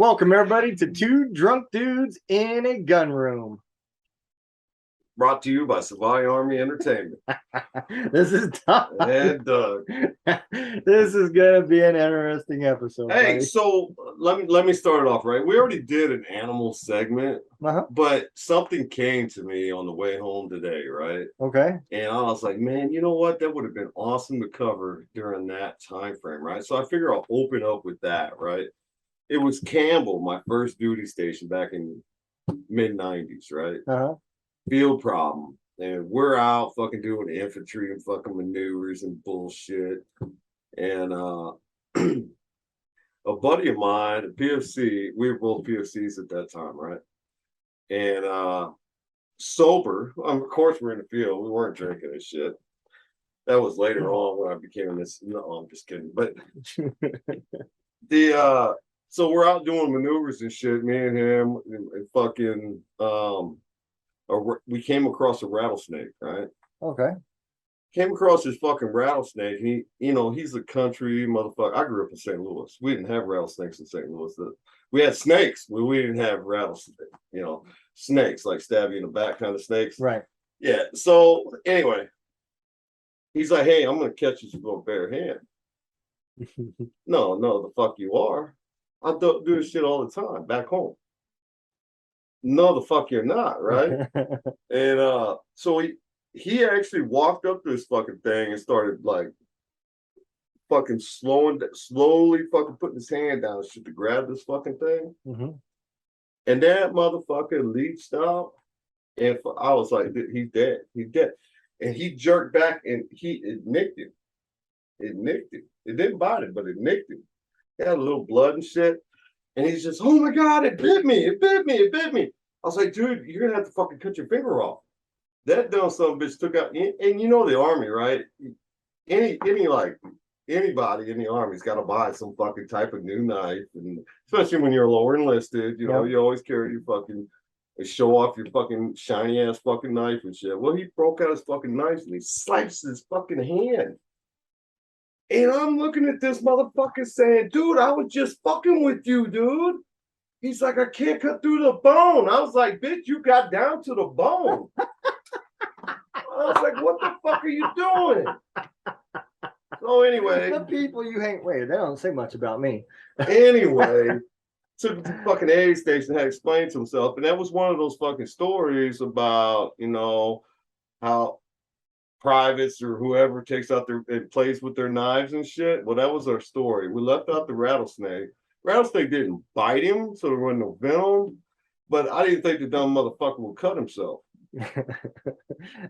Welcome everybody to Two Drunk Dudes in a Gun Room. Brought to you by Savai Army Entertainment. This is Doug. And Doug. This is gonna be an interesting episode. Hey, buddy. so let me start it off, right? We already did an animal segment, but something came to me on the way home today, right? Okay. And I was like, man, you know what? That would have been awesome to cover during that time frame, right? So I figure I'll open up with that, right? It was Campbell, my first duty station back in mid-90s, right? Field problem. And we're out fucking doing infantry and fucking maneuvers and bullshit. And a buddy of mine, a PFC, we were both PFCs at that time, right? And sober, of course we're in the field, we weren't drinking and shit. That was later on when I became this. No, I'm just kidding. But so we're out doing maneuvers and shit, me and him, and fucking we came across a rattlesnake, right? Okay. Came across this fucking rattlesnake. And he's a country motherfucker. I grew up in St. Louis. We didn't have rattlesnakes in St. Louis. We had snakes, but we didn't have rattlesnakes. Snakes, like stab you in the back kind of snakes. Right. Yeah. So anyway, he's like, hey, I'm gonna catch you with a bare hand. No, the fuck you are. I do this shit all the time back home. No, the fuck you're not, right? And so he actually walked up to this fucking thing and started like fucking slowly fucking putting his hand down shit to grab this fucking thing. And that motherfucker leached out, and I was like, he's dead. And he jerked back and it nicked him. It didn't bite him, but it nicked him. He had a little blood and shit. And he's just, oh my God, it bit me. I was like, dude, you're gonna have to fucking cut your finger off. That dumb son of a bitch took out, and you know the army, right? Anybody in the army's got to buy some fucking type of new knife, and especially when you're lower enlisted, you always carry your fucking show off your fucking shiny ass fucking knife and shit. Well, he broke out his fucking knife and he sliced his fucking hand. And I'm looking at this motherfucker saying, dude, I was just fucking with you, dude. He's like, I can't cut through the bone. I was like, bitch, you got down to the bone. I was like, what the fuck are you doing? So anyway. The people you hang with, they don't say much about me. Anyway, took him to the fucking aid station, had explained to himself. And that was one of those fucking stories about, how privates or whoever takes out and plays with their knives and shit. Well, that was our story. We left out the rattlesnake. Rattlesnake didn't bite him, so there wasn't no venom. But I didn't think the dumb motherfucker would cut himself.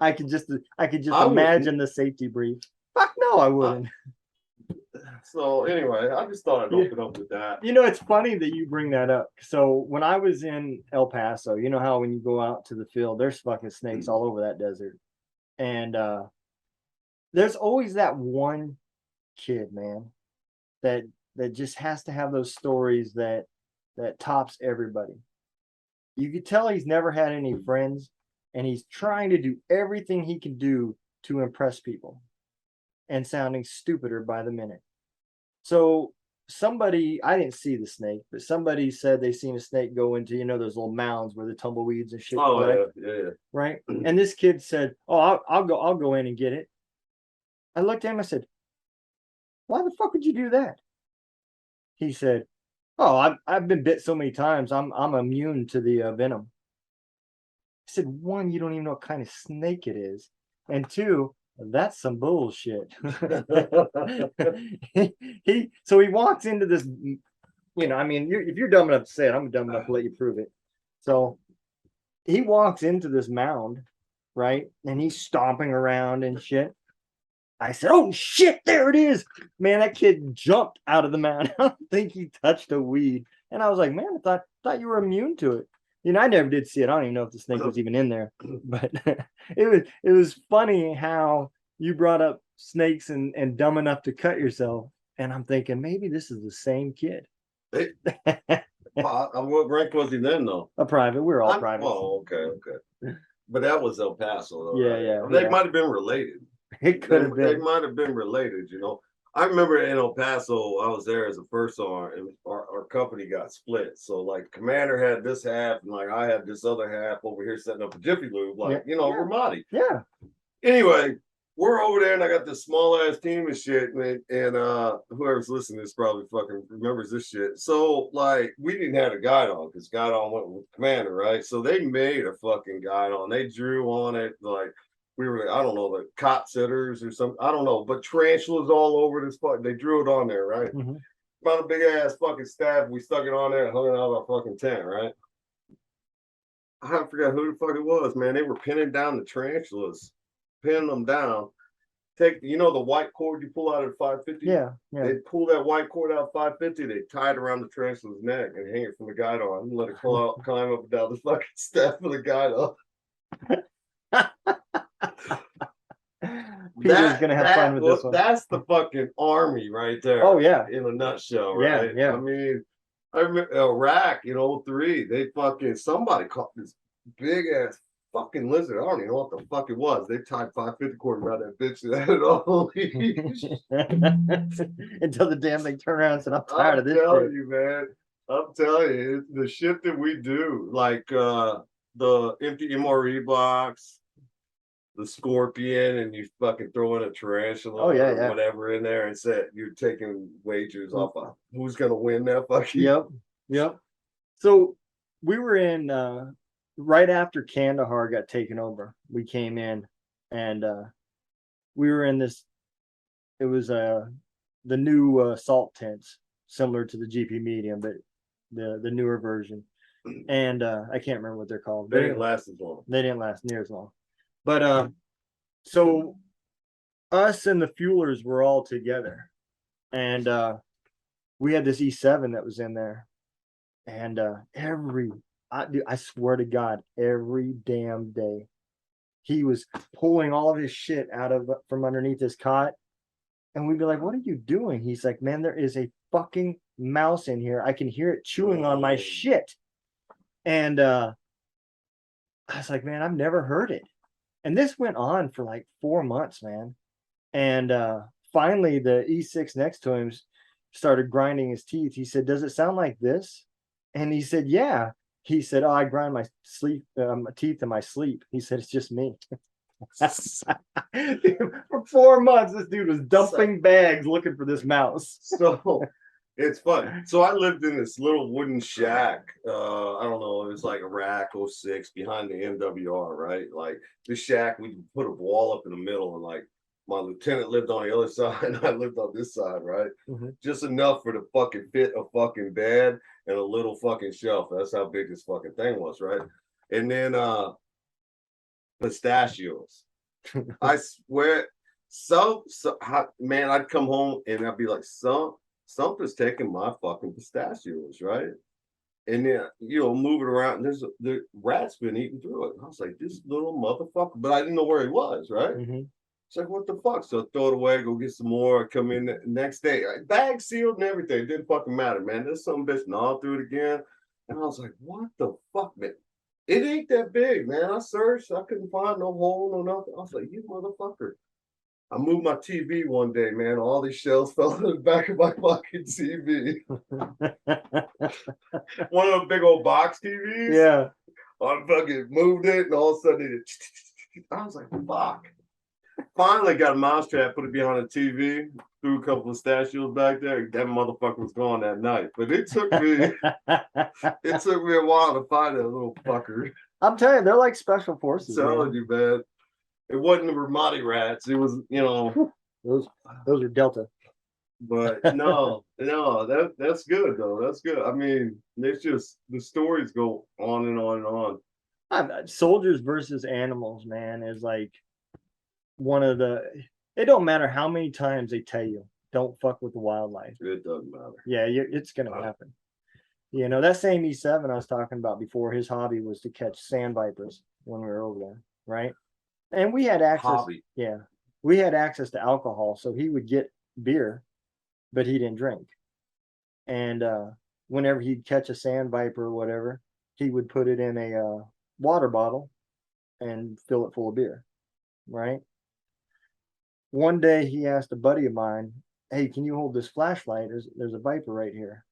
I could just imagine the safety brief. Fuck no, I wouldn't. So anyway, I just thought I'd open up with that. It's funny that you bring that up. So when I was in El Paso, you know how when you go out to the field, there's fucking snakes all over that desert. And there's always that one kid, man, that just has to have those stories that tops everybody. You could tell he's never had any friends, and he's trying to do everything he can do to impress people and sounding stupider by the minute. So somebody, I didn't see the snake, but somebody said they seen a snake go into, those little mounds where the tumbleweeds and shit. Oh, yeah. Right. And this kid said, oh, I'll go in and get it. I looked at him, I said, why the fuck would you do that? He said, oh, I've been bit so many times, I'm immune to the venom. I said, one, you don't even know what kind of snake it is. And two, that's some bullshit. So he walks into this, if you're dumb enough to say it, I'm dumb enough to let you prove it. So he walks into this mound, right? And he's stomping around and shit. I said, oh shit, there it is. Man, that kid jumped out of the mound. I don't think he touched a weed. And I was like, man, I thought you were immune to it. I never did see it. I don't even know if the snake was even in there. But it was funny how you brought up snakes and dumb enough to cut yourself. And I'm thinking, maybe this is the same kid. What rank was he then, though? A private. We're all private. Oh, okay. But that was El Paso, though. Yeah, right? yeah. They might have been related. It could have been. They might have been related, I remember in El Paso, I was there as a first sergeant, and our company got split. So like commander had this half, and like I had this other half over here setting up a Jiffy Lube, like Yeah. Ramadi. Yeah. Anyway, we're over there, and I got this small ass team and shit, man. And whoever's listening to this probably fucking remembers this shit. So like we didn't have a guide on because guide on went with commander, right? So they made a fucking guide on. They drew on it like we were, I don't know, the cop sitters or something. I don't know, but tarantulas all over this fuck. They drew it on there, right? Mm-hmm. Found a big ass fucking staff. We stuck it on there and hung it out of our fucking tent, right? I forgot who the fuck it was, man. They were pinning down the tarantulas, pinning them down. Take the white cord you pull out at 550. Yeah. They pull that white cord out 550. They tie it around the tarantula's neck and hang it from the guide on and let it climb up and down the fucking staff of the guide on. Peter's gonna have fun with this one. That's the fucking army right there. Oh yeah, in a nutshell, right? Yeah. I mean, I remember Iraq in 03, they fucking somebody caught this big ass fucking lizard. I don't even know what the fuck it was. They tied 550 cord around that bitch and had it all until the damn thing turned around and said, "I'm tired of this." I'm telling you, man. I'm telling you, the shit that we do, like the empty MRE box, the scorpion, and you fucking throw in a tarantula or whatever in there and say you're taking wagers off of who's gonna win that fucking. Yep. So we were in right after Kandahar got taken over. We came in and we were in this. It was the new assault tents, similar to the GP Medium, but the newer version. And I can't remember what they're called. They didn't last as long. They didn't last near as long. But so us and the fuelers were all together, and we had this E7 that was in there, and I swear to God, every damn day he was pulling all of his shit out of from underneath his cot, and we'd be like, "What are you doing?" He's like, "Man, there is a fucking mouse in here. I can hear it chewing on my shit." And I was like, "Man, I've never heard it." And this went on for like 4 months, man. And finally, the E6 next to him started grinding his teeth. He said, "Does it sound like this?" And he said, "Yeah." He said, "Oh, I grind my teeth in my sleep." He said, "It's just me." For 4 months, this dude was dumping bags looking for this mouse. So it's fun. So I lived in this little wooden shack. I don't know, it was like Iraq 06 behind the MWR, right? Like the shack, we put a wall up in the middle, and like my lieutenant lived on the other side and I lived on this side, right? Just enough for the fucking fit a fucking bed and a little fucking shelf. That's how big this fucking thing was, right? And then pistachios. I swear, man, I'd come home and I'd be like, something's taking my fucking pistachios, right? And then move it around, and the rat's been eating through it. And I was like, this little motherfucker, but I didn't know where he was, right? It's like, what the fuck? So I throw it away, go get some more, come in the next day, bag sealed and everything. It didn't fucking matter, man. There's some bitch gnawed through it again. And I was like, what the fuck, man? It ain't that big, man. I searched, I couldn't find no hole, no nothing. I was like, you motherfucker. I moved my TV one day, man. All these shells fell in the back of my fucking TV. One of them big old box TVs. Yeah. I fucking moved it, and all of a sudden I was like, fuck. Finally got a mousetrap, put it behind the TV, threw a couple of pistachios back there. That motherfucker was gone that night. But it took me a while to find that little fucker. I'm telling you, they're like special forces. I'm telling you, man. It wasn't the Ramadi rats. It was, those are Delta. But no, that's good though. That's good. I mean, it's just the stories go on and on and on. Soldiers versus animals, man, is like one of the. It don't matter how many times they tell you, don't fuck with the wildlife. It doesn't matter. Yeah, it's gonna happen. That same E7 I was talking about before. His hobby was to catch sand vipers when we were over there, right? And we had access. We had access to alcohol, so he would get beer, but he didn't drink. And whenever he'd catch a sand viper or whatever, he would put it in a water bottle and fill it full of beer, right? One day he asked a buddy of mine, hey, can you hold this flashlight? There's a viper right here.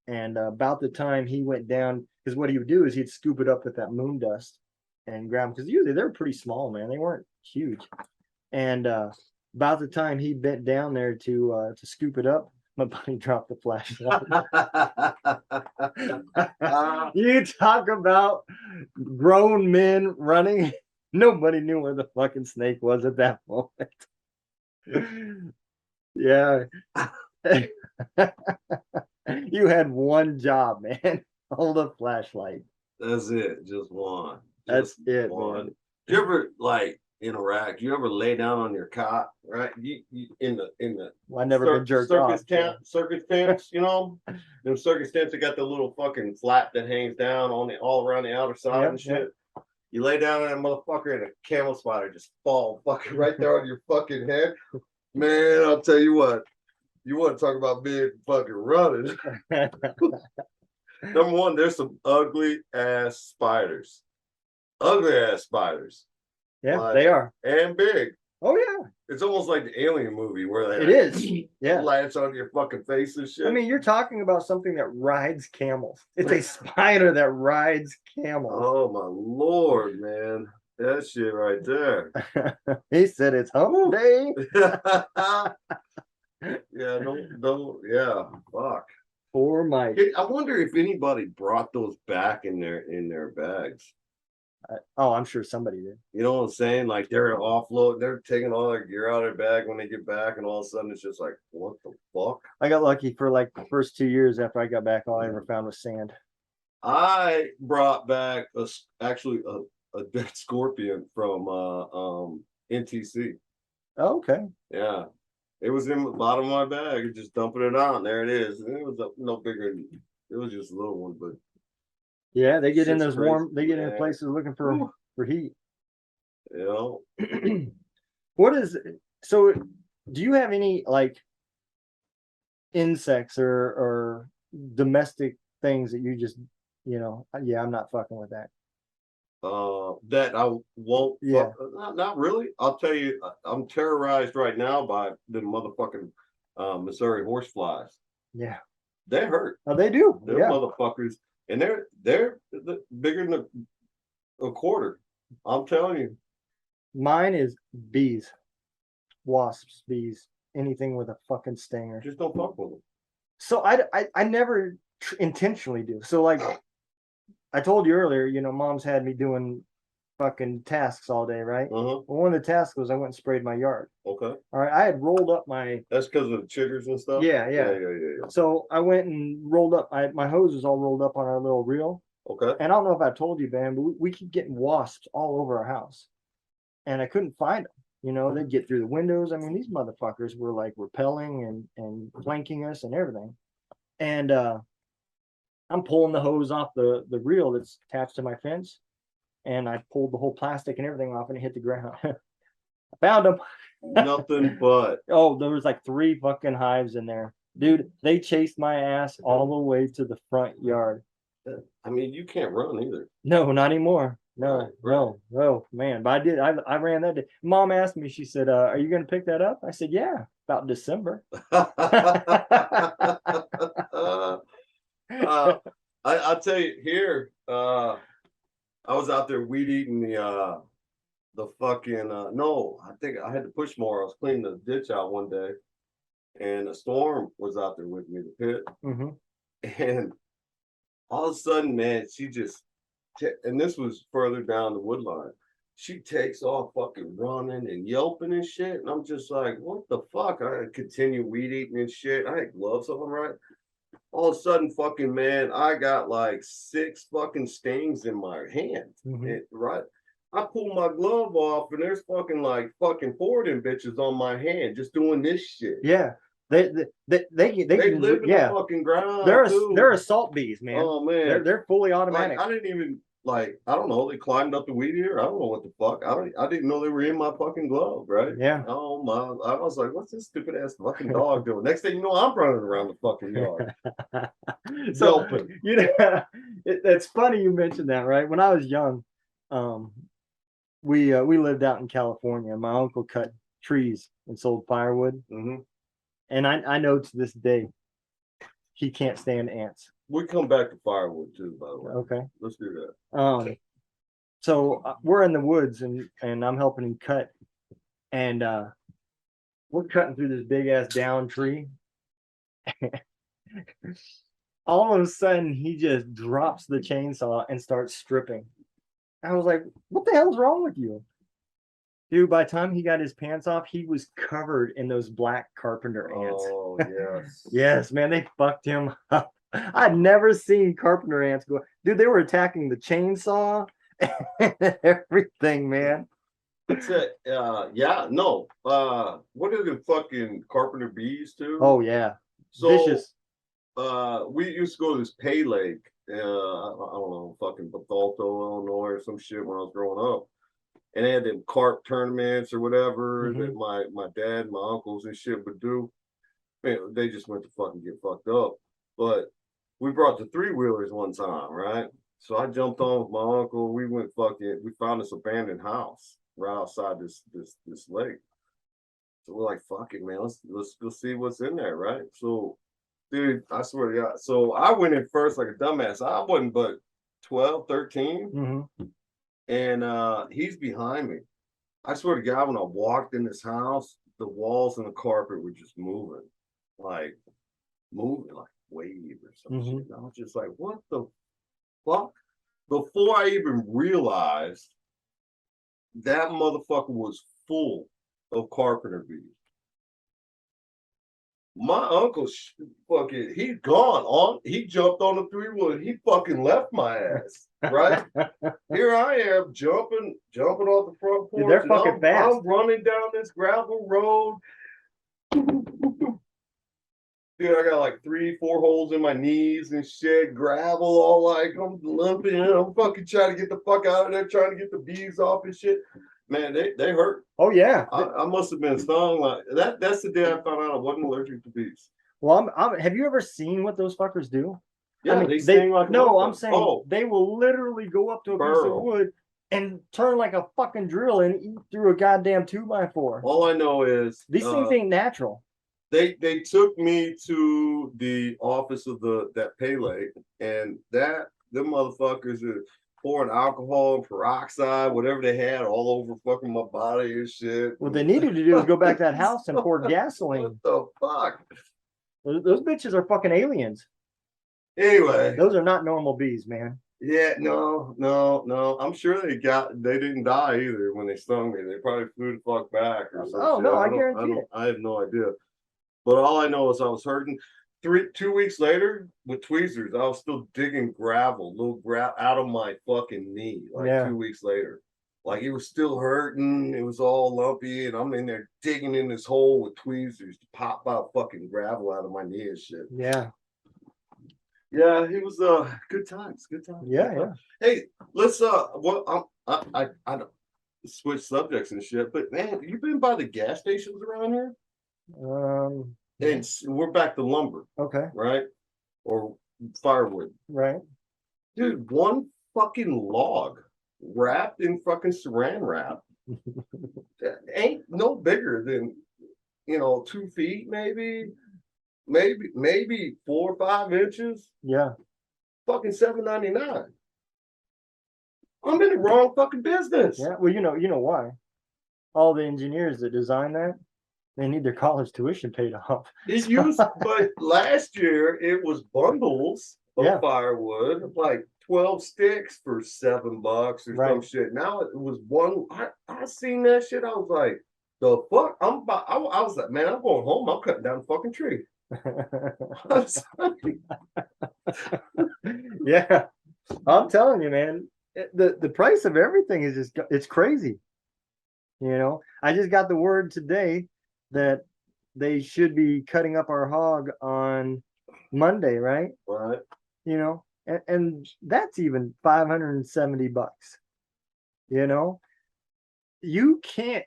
And about the time he went down, because what he would do is he'd scoop it up with that moon dust and grab them, because usually they're pretty small, man. They weren't huge. And about the time he bent down there to scoop it up, my buddy dropped the flashlight. You talk about grown men running. Nobody knew where the fucking snake was at that moment. Yeah. You had one job, man. Hold a flashlight. That's it. Just one. That's Just it, one. man. You ever like in Iraq? You ever lay down on your cot, right? You in the Well, I never been jerked circus off. tent, circus tents, you know? Them circus tents that got the little fucking flap that hangs down on the all around the outer side and shit. You lay down on that motherfucker and a camel spider just fall fucking right there on your fucking head. Man, I'll tell you what. You want to talk about being fucking running. Number one, there's some ugly ass spiders. Ugly ass spiders. Yeah, Like, they are. And big. Oh yeah, It's almost like the Alien movie where they it is. Yeah, latch on your fucking face and shit. I mean, you're talking about something that rides camels. It's a spider that rides camels. Oh my lord, man. That shit right there. He said it's hump day. Yeah, yeah, fuck. Poor Mike. I wonder if anybody brought those back in their bags. Oh, I'm sure somebody did. You know what I'm saying? Like they're offload, they're taking all their gear out of their bag when they get back, and all of a sudden it's just like, what the fuck? I got lucky for like the first 2 years after I got back. All I ever found was sand. I brought back actually a dead scorpion from NTC. Oh, okay. Yeah. It was in the bottom of my bag, just dumping it out, and there it is. And it was no bigger than, it was just a little one, but Yeah, they get in shit's those crazy, warm. They get in man. places looking for heat. You know, What is so? Do you have any like insects or domestic things that you just yeah, I'm not fucking with that. that I won't. Yeah. Not really. I'll tell you, I'm terrorized right now by the motherfucking Missouri horseflies. Yeah. They hurt. Oh, they do. They're Yeah. motherfuckers, and they're bigger than a quarter. I'm telling you. Mine is bees, wasps, bees, anything with a fucking stinger. Just don't fuck with them. So I never intentionally do. So like I told you earlier, mom's had me doing fucking tasks all day, right? Uh-huh. Well, one of the tasks was I went and sprayed my yard. Okay. All right. I had rolled up my. That's because of the chiggers and stuff. Yeah. So I went and rolled up. My hose was all rolled up on our little reel. Okay. And I don't know if I told you, Ben, but we keep getting wasps all over our house, and I couldn't find them. They'd get through the windows. I mean, these motherfuckers were like repelling and flanking us and everything. And I'm pulling the hose off the reel that's attached to my fence, and I pulled the whole plastic and everything off, and it hit the ground. I found them. Nothing but. Oh, there was like 3 fucking hives in there, dude. They chased my ass all the way to the front yard. I mean, you can't run either. No, not anymore. No, Right. no, man. But I did. I ran that day. Mom asked me. She said, "Are you going to pick that up?" I said, "Yeah, about December." I'll tell you here. I was out there weed eating the fucking no. I think I had to push more. I was cleaning the ditch out one day, and a storm was out there with me, the pit, and all of a sudden, man, she just and this was further down the wood line. She takes off fucking running and yelping and shit. And I'm just like, what the fuck? I continue weed eating and shit. I had gloves on, right? All of a sudden, fucking man, I got like 6 fucking stings in my hand. Right? I pull my glove off and there's fucking 4 of them bitches on my hand just doing this shit. Yeah. They live in the fucking ground. They're assault bees, man. Oh man. They're fully automatic. I didn't even I don't know. They climbed up the weed eater. I don't know what the fuck. I didn't know they were in my fucking glove, right? Yeah. Oh my! I was like, what's this stupid ass fucking dog doing? Next thing you know, I'm running around the fucking yard. So it's funny you mentioned that, right? When I was young, we lived out in California. My uncle cut trees and sold firewood, And I know to this day he can't stand ants. We come back to firewood too, by the way. Okay. Let's do that. So we're in the woods and I'm helping him cut, and we're cutting through this big ass down tree. All of a sudden, he just drops the chainsaw and starts stripping. I was like, "What the hell's wrong with you?" Dude, by the time he got his pants off, he was covered in those black carpenter ants. Oh yes. Yes, man, they fucked him up. I'd never seen carpenter ants go. Dude, they were attacking the chainsaw and everything, man. That's it. Yeah, no. What are the fucking carpenter bees too? Oh yeah, so vicious. We used to go to this pay lake. I don't know, fucking Bethalto, Illinois, or some shit when I was growing up. And they had them carp tournaments or whatever that my dad and my uncles and shit would do. Man, they just went to fucking get fucked up. But we brought the 3-wheelers one time, right? So I jumped on with my uncle. We found this abandoned house right outside this lake. So we're like, fuck it, man. Let's go see what's in there, right? So, dude, I swear to God. So I went in first like a dumbass. I wasn't but 12, 13. And he's behind me. I swear to God, when I walked in this house, the walls and the carpet were just moving like wave or some shit. And I was just like, what the fuck? Before I even realized that motherfucker was full of carpenter bees. My uncle fucking, he's gone. He jumped on the 3-wheeler. He fucking left my ass. Right? Here I am jumping off the front porch. Dude, they're fucking fast. I'm running down this gravel road. Dude, I got like 3-4 holes in my knees and shit, gravel all like I'm limping. I'm fucking trying to get the fuck out of there, trying to get the bees off and shit. Man, they hurt. Oh yeah, I must have been stung like that. That's the day I found out I wasn't allergic to bees. Well, have you ever seen what those fuckers do? Yeah, I mean, they sting like no. I'm saying they will literally go up to a piece of wood and turn like a fucking drill and eat through a goddamn 2x4. All I know is these things ain't natural. They took me to the office of that pay lake, and them motherfuckers are pouring alcohol and peroxide, whatever they had, all over fucking my body and shit. What they needed to do is go back to that house and pour gasoline. What the fuck? Those bitches are fucking aliens. Anyway, those are not normal bees, man. Yeah, no. I'm sure they didn't die either when they stung me. They probably flew the fuck back or something. Oh no, I guarantee it. I have no idea. But all I know is I was hurting. 2 weeks later with tweezers, I was still digging little gravel out of my fucking knee. 2 weeks later, like it was still hurting. It was all lumpy, and I'm in there digging in this hole with tweezers to pop out fucking gravel out of my knee and shit. Yeah, it was good times. Good times. Yeah. Hey, let's I don't switch subjects and shit, but man, you been by the gas stations around here? And we're back to lumber. Okay. Right? Or firewood. Right. Dude, one fucking log wrapped in fucking saran wrap ain't no bigger than 2 feet maybe 4 or 5 inches. Yeah. Fucking $7.99. I'm in the wrong fucking business. Yeah. Well, you know why? All the engineers that design that, they need their college tuition paid off. But last year it was bundles of firewood, like 12 sticks for $7 or some shit. Now it was one. I seen that shit. I was like, the fuck? I was like, man, I'm going home. I'm cutting down a fucking tree. Yeah, I'm telling you, man, the price of everything is it's crazy. I just got the word today that they should be cutting up our hog on Monday, right? Right. And that's even $570. You can't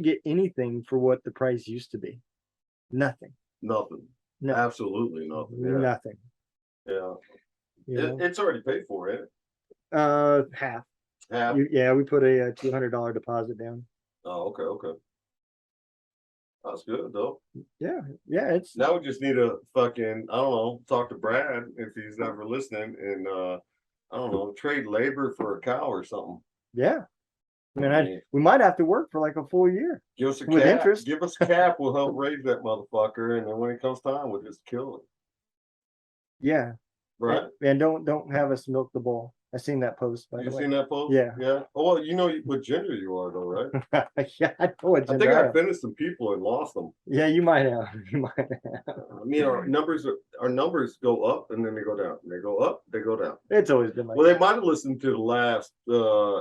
get anything for what the price used to be. Nothing. No. Absolutely nothing. Yeah. Nothing. Yeah. It's already paid for, ain't it? Half. Half. We put a $200 deposit down. Oh, okay. That's good though. Yeah, it's Now we just need to fucking, I don't know, talk to Brad if he's ever listening, and I don't know, trade labor for a cow or something. yeah. I mean, mean, we might have to work for like a full year give us a with cap. interest. Give us a cap. We'll help raise that motherfucker, and then when it comes time, we'll just kill it. Yeah, Right? and don't have us milk the bull. I seen that post, by You the way. seen that post? Yeah. Yeah. Oh, well, you know what gender you are, though, right? Yeah, I know what I think gender I I am. offended some people and lost them. Yeah, you might have. You might have. I mean, our numbers go up and then they go down. They go up, they go down. It's always been like Well, they might have listened to the last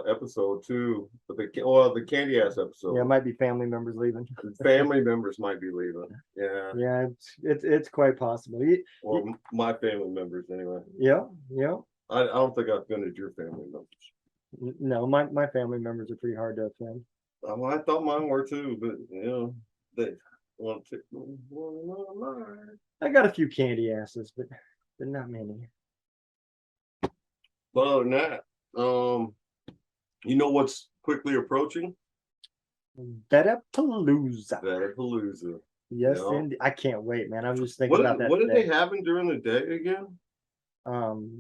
episode too, but the candy ass episode. yeah, it might be family members leaving. Family members might be leaving. Yeah. Yeah, it's quite possible. Or my family members anyway. Yeah, yeah. I don't think I offended your family members. No, my family members are pretty hard to offend. Well, I thought mine were too, but they want to. I got a few candy asses, but not many. But other than that, you know what's quickly approaching? Betapalooza. Betapalooza. Yes, Yeah. indeed. I can't wait, man. I'm just thinking about that. What did today. they having during the day again?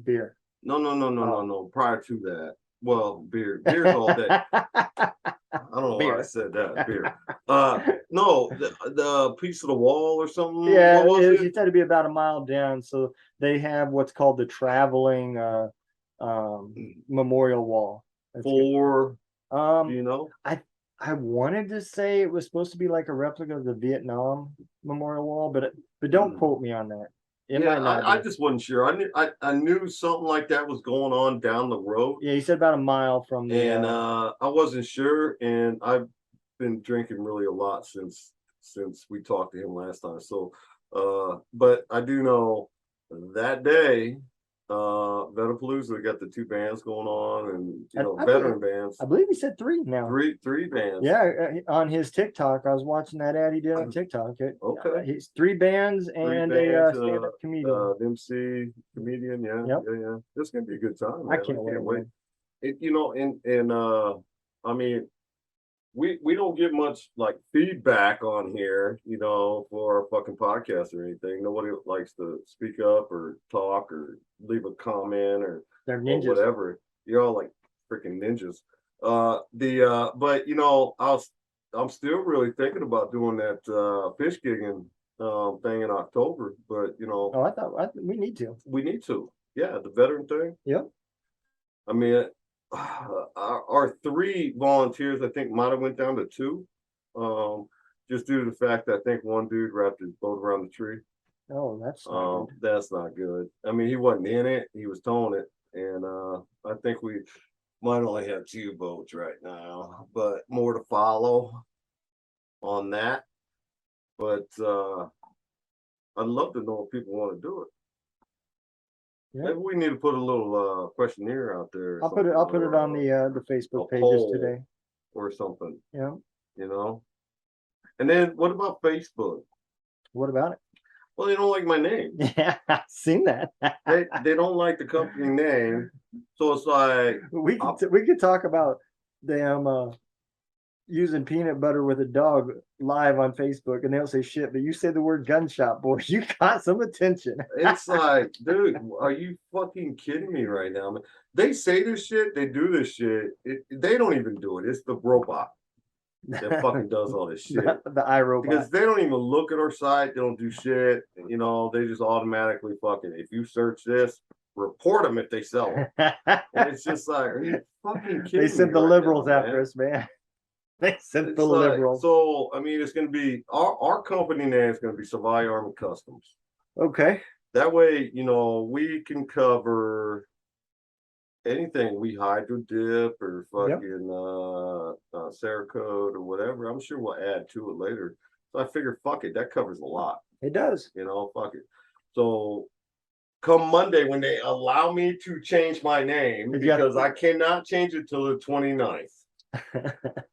Beer. No. Prior to that, well, beer's all day. I don't know why I said that. Beer. No, the piece of the wall or something. Yeah, What was you said it'd be about a mile down. So they have what's called the traveling memorial wall. That's For good. you know, I wanted to say it was supposed to be like a replica of the Vietnam memorial wall, but don't quote me on that. It might not I be. just wasn't sure. I knew something like that was going on down the road. Yeah, you said about a mile from the. And I wasn't sure, and I've been drinking really a lot since we talked to him last time. So, but I do know that day, Betapalooza got the 2 bands going on, and veteran bands. I believe he said 3 now. Three bands. Yeah, on his TikTok, I was watching that ad he did on TikTok. Okay. He's 3 bands and a stand-up comedian. MC comedian. Yeah, Yep. yeah. This is gonna be a good time. I Man. can't wait. I mean, we don't get much like feedback on here, for our fucking podcast or anything. Nobody likes to speak up or talk or leave a comment or They're ninjas. whatever. You're all like freaking ninjas. But I'm still really thinking about doing that fish gigging thing in October. But Oh, I thought we need to. we need to. Yeah, the veteran thing. Yep. I mean, our 3 volunteers, I think, might have went down to 2, just due to the fact that I think one dude wrapped his boat around the tree. Oh, that's not good. That's not good. I mean, he wasn't in it; he was towing it, and I think we might only have 2 boats right now, but more to follow on that. But I'd love to know if people want to do it. Yeah. Maybe we need to put a little questionnaire out there. I'll put it on the Facebook pages poll today. Or something, Yeah. And then what about Facebook? What about it? Well, they don't like my name. Yeah, I've seen that. They don't like the company name, so it's like we could talk about damn using peanut butter with a dog live on Facebook, and they'll say shit, but you say the word gun shop, boy, you got some attention. it's like, dude, are you fucking kidding me right now? Man? They say this shit, they do this shit. They don't even do it. It's the robot that fucking does all this shit. The iRobot. Because they don't even look at our site. They don't do shit. They just automatically fucking, if you search this, report them if they sell them. And it's just like, are you fucking kidding me? They sent the right liberals now, after man? us, man. They sent It's the like, liberals. so, I mean, it's going to be, our company name is going to be Savai Army Customs. Okay. That way, we can cover anything. We hydro dip or fucking Cerakote or whatever. I'm sure we'll add to it later. So I figure, fuck it, that covers a lot. It does. Fuck it. So come Monday, when they allow me to change my name, because I cannot change it till the 29th.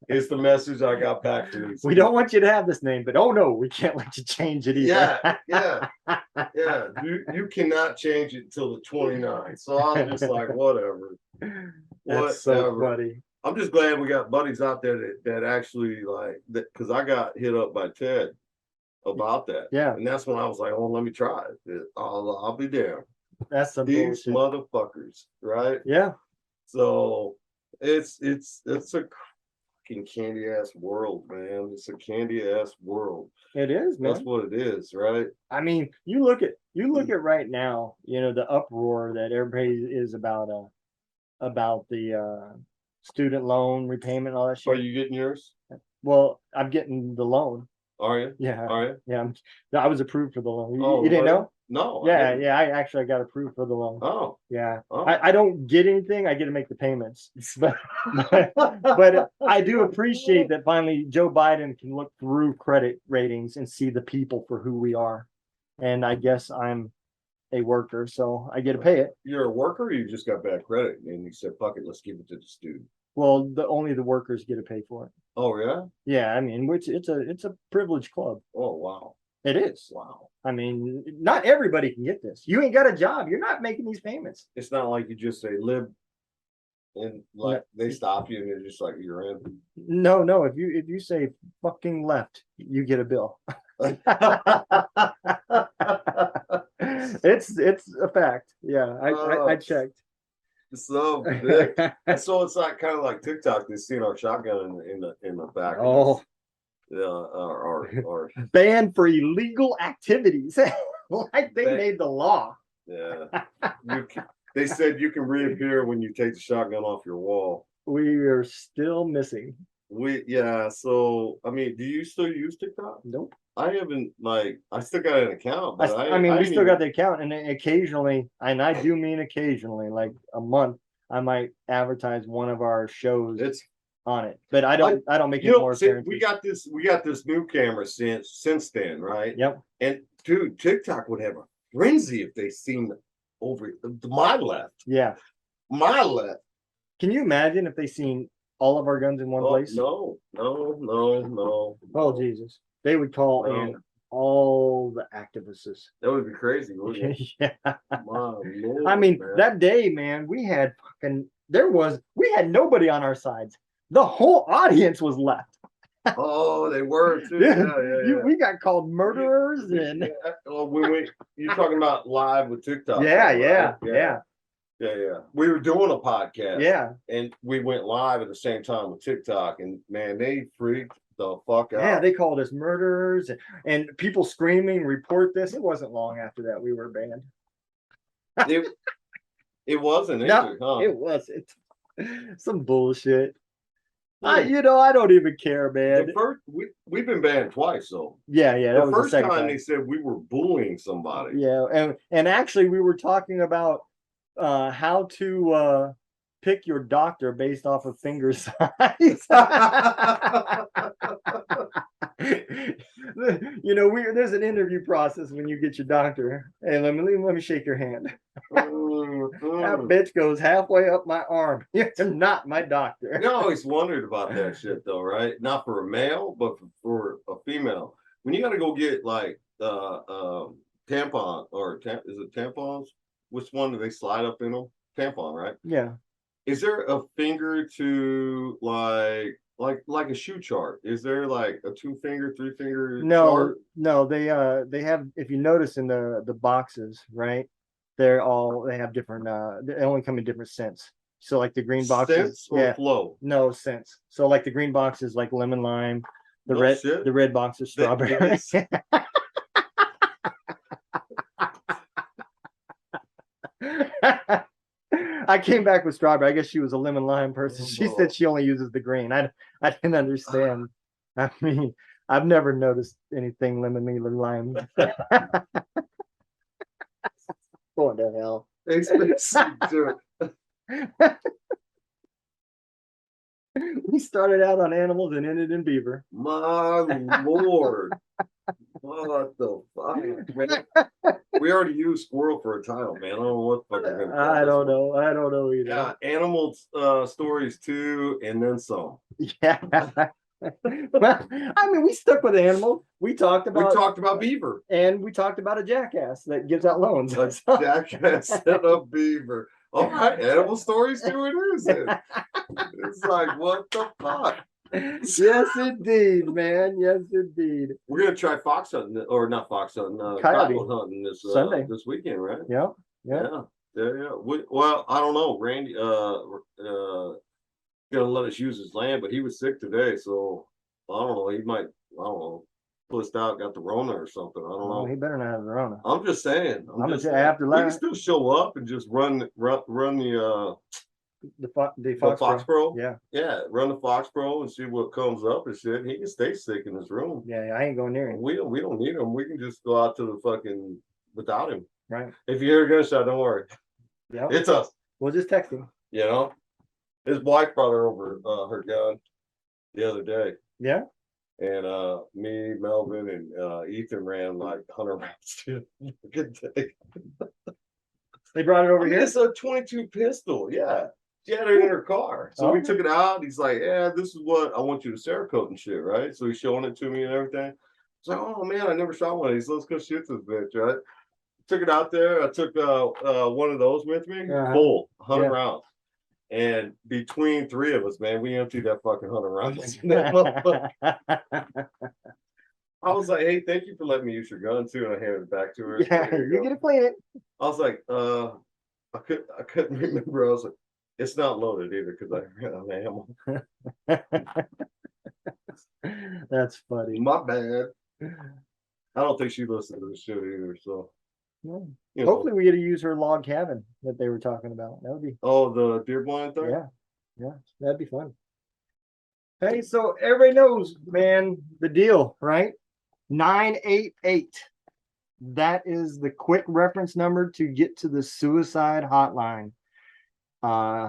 It's the message I got back from you. We don't want you to have this name, but oh no, we can't let you change it either. Yeah. You cannot change it till the 29th. So I'm just like, whatever. That's so funny. I'm just glad we got buddies out there that actually like that, because I got hit up by Ted about that. Yeah. And that's when I was like, oh, let me try it. I'll be damned. That's some These bullshit. motherfuckers, right? Yeah. So it's a fucking candy ass world, man. It's a candy ass world. It is, man. That's what it is, right? I mean, you look at right now, the uproar that everybody is about the student loan repayment and all that Are shit. you getting yours? Well, I'm getting the loan. Are you? Yeah. Are you? Yeah. I was approved for the loan. Oh, You didn't really? know? No. Yeah, yeah. I actually got approved for the loan. Oh. Yeah. Oh. I don't get anything. I get to make the payments. But I do appreciate that finally Joe Biden can look through credit ratings and see the people for who we are. And I guess I'm a worker, so I get to pay it. You're a worker, or you just got bad credit, and you said, "Fuck it, let's give it to the student." Well, only the workers get to pay for it. Oh yeah. Yeah, I mean, which it's a privileged club. Oh wow. It is. Wow. I mean, not everybody can get this. You ain't got a job. You're not making these payments. It's not like you just say live, and like they stop you, and you're just like you're in. No. If you say fucking left, you get a bill. It's a fact. Yeah, I checked. So big. So it's like kind of like TikTok. They seen our shotgun in the back. Oh, yeah, or banned for illegal activities. Like they made the law. Yeah, they said you can reappear when you take the shotgun off your wall. We are still missing. So I mean, do you still use TikTok? Nope. I haven't, I still got an account, but I mean, we still got the account, and occasionally, and I do mean occasionally, like a month, I might advertise one of our shows on it, but I don't make it more apparent. We got this new camera since then, right? Yep. And dude, TikTok would have a frenzy if they seen over my left. Yeah. My left. Can you imagine if they seen all of our guns in one place? No. Oh Jesus. They would call in all the activists. That would be crazy, wouldn't it? Yeah. My Lord, I mean, man. that day, man, we had nobody on our sides. The whole audience was left. Oh, they were too. Yeah. We got called murderers and when you're talking about live with TikTok. Yeah. We were doing a podcast. Yeah. And we went live at the same time with TikTok, and man, they freaked the fuck out. Yeah, they called us murderers and people screaming, report this. It wasn't long after that we were banned. It wasn't either, huh? It wasn't. Some bullshit. I don't even care, man. We've been banned twice, though. Yeah. That the was first the second time they said we were bullying somebody. Yeah, and actually we were talking about how to pick your doctor based off of finger size. There's an interview process when you get your doctor. Hey, let me shake your hand. That bitch goes halfway up my arm. You're not my doctor. I always wondered about that shit, though, right? Not for a male, but for a female. When you got to go get like tampon is it tampons? Which one do they slide up in them? Tampon, right? Yeah. Is there a finger to like a shoe chart? Is there like a 2-finger, 3-finger chart? No, they have, if you notice in the boxes, right? They have different they only come in different scents. So like the green boxes, scents or flow? No scents. So like the green box is like lemon lime, the red box is strawberry. I came back with strawberry. I guess she was a lemon lime person. She said she only uses the green. I didn't understand. I mean, I've never noticed anything lemon or lime. Going to hell. We started out on animals and ended in beaver. My Lord. What the fuck, man? We already used squirrel for a title, man. I don't know what the fuck we're gonna call I don't know either. Yeah, animal stories too, and then some. Yeah. Well, I mean, we stuck with animals. We talked about beaver, and we talked about a jackass that gives out loans. A jackass and a beaver. All right, animal stories too it is. It's like, what the fuck? Yes, indeed, man. Yes, indeed. We're gonna try fox hunting, or not fox hunting, Coyote. coyote hunting Sunday. this weekend, right? Yep. Yep. Yeah. Well, I don't know. Randy gonna let us use his land, but he was sick today, so I don't know. He might, I don't know, pussed out, got the Rona or something. I don't Oh, know. he better not have the Rona. I'm just saying. I'm just gonna saying. after We can that still show up and just run the the Fox Fox Pro. Yeah. Yeah, run the Fox Pro and see what comes up and shit. He can stay sick in his room. Yeah, I ain't going near him. We don't need him. We can just go out to the fucking without him. Right. If you hear a gunshot, don't worry. Yeah. It's us. We'll just text him. You know, his wife brought her over her gun the other day. Yeah. And me, Melvin, and Ethan ran like 100 rounds too. Good day. They brought it over here. It's a 22 pistol. Yeah. She had it in her car. So we took it out. He's like, yeah, this is what I want you to Cerakote and shit, right? So he's showing it to me and everything. It's like, oh man, I never shot one of these. Let's go shoot this bitch, right? Took it out there. I took one of those with me, full 100 rounds. And between three of us, man, we emptied that fucking 100 rounds. I was like, hey, thank you for letting me use your gun too. And I handed it back to her. Yeah, you get to clean it. I was like, I couldn't remember. I was like, it's not loaded either because I ran out of ammo. That's funny. My bad. I don't think she listened to the shit either. So hopefully we get to use her log cabin that they were talking about. That would be the deer blind thing. Yeah, that'd be fun. Hey, so everybody knows, man, the deal, right? 988. That is the quick reference number to get to the suicide hotline.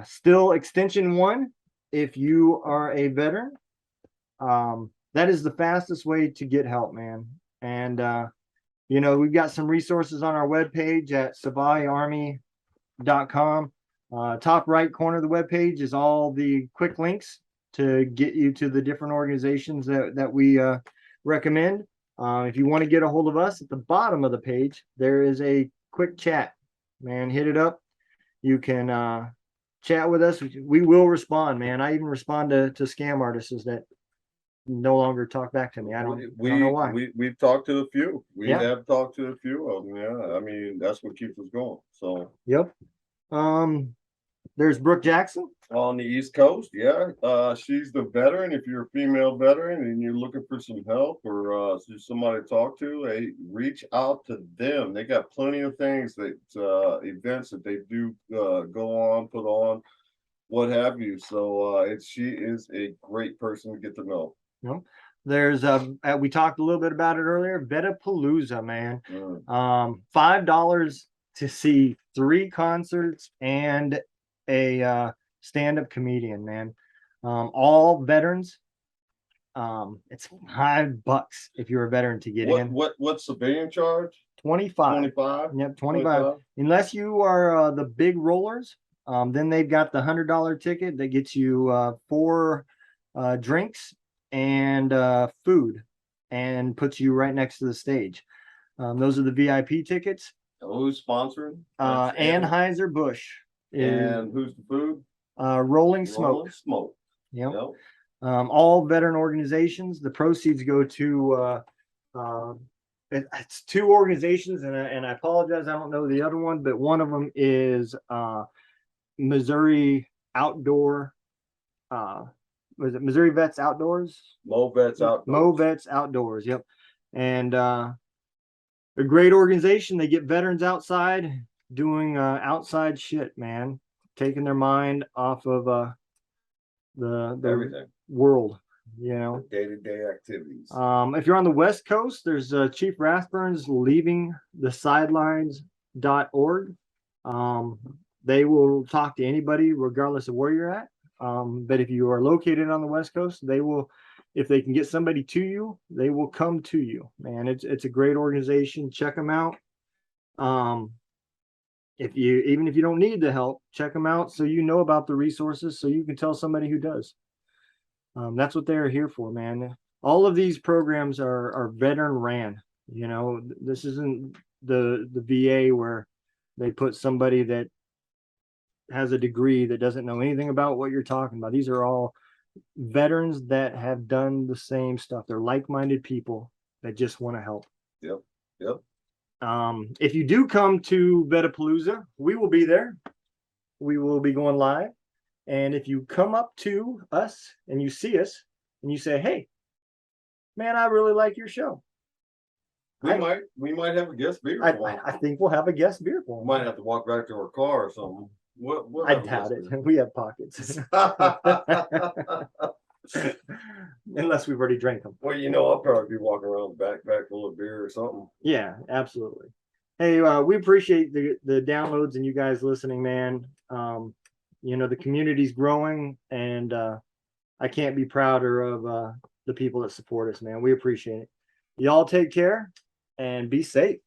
Still extension 1 if you are a veteran. That is the fastest way to get help, man. And we've got some resources on our webpage at savaiarmy.com. Top right corner of the webpage is all the quick links to get you to the different organizations that we recommend. If you want to get a hold of us, at the bottom of the page, there is a quick chat. Man, hit it up. You can chat with us. We will respond, man. I even respond to scam artists that no longer talk back to me. I don't know why. We've talked to a few. We have talked to a few of them. Yeah, I mean, that's what keeps us going. So yep. There's Brooke Jackson on the East Coast. Yeah, she's the veteran. If you're a female veteran and you're looking for some help or somebody to talk to, hey, reach out to them. They got plenty of things that events that they do go on, put on, what have you. So she is a great person to get to know. There's we talked a little bit about it earlier. Vetapalooza, man. $5 to see 3 concerts and a stand-up comedian, man. All veterans. It's $5 if you're a veteran to get in. What's civilian charge? 25. 25. Yep, 25. Unless you are the big rollers, then they've got the $100 ticket that gets you 4 drinks and food and puts you right next to the stage. Those are the VIP tickets. Who's sponsoring? Anheuser-Busch. And who's the food? Rolling Smoke. Yep. All veteran organizations. The proceeds go to it's 2 organizations, and I apologize, I don't know the other one, but one of them is Missouri Outdoor. Was it Missouri Vets Outdoors? Mo Vets Outdoors. Mo Vets Outdoors. Yep. And a great organization. They get veterans outside doing outside shit, man, taking their mind off of the everything world, day-to-day activities. If you're on the West Coast, there's Chief Rathburn's leavingthesidelines.org. They will talk to anybody regardless of where you're at. But if you are located on the West Coast, they will, if they can get somebody to you, they will come to you, man. It's a great organization. Check them out. Even if you don't need the help, check them out so you know about the resources so you can tell somebody who does. That's what they're here for, man. All of these programs are veteran ran. This isn't the VA where they put somebody that has a degree that doesn't know anything about what you're talking about. These are all veterans that have done the same stuff. They're like-minded people that just want to help. Yep. Yep. If you do come to Vetapalooza, we will be there. We will be going live. And if you come up to us and you see us and you say, hey, man, I really like your show. We might have a guest beer. I think we'll have a guest beer for them. Might have to walk back to our car or something. I doubt it. We have pockets. Unless we've already drank them. Well, I'll probably be walking around the backpack full of beer or something. Yeah, absolutely. Hey, we appreciate the downloads and you guys listening, man. The community's growing, and I can't be prouder of the people that support us, man. We appreciate it. Y'all take care and be safe.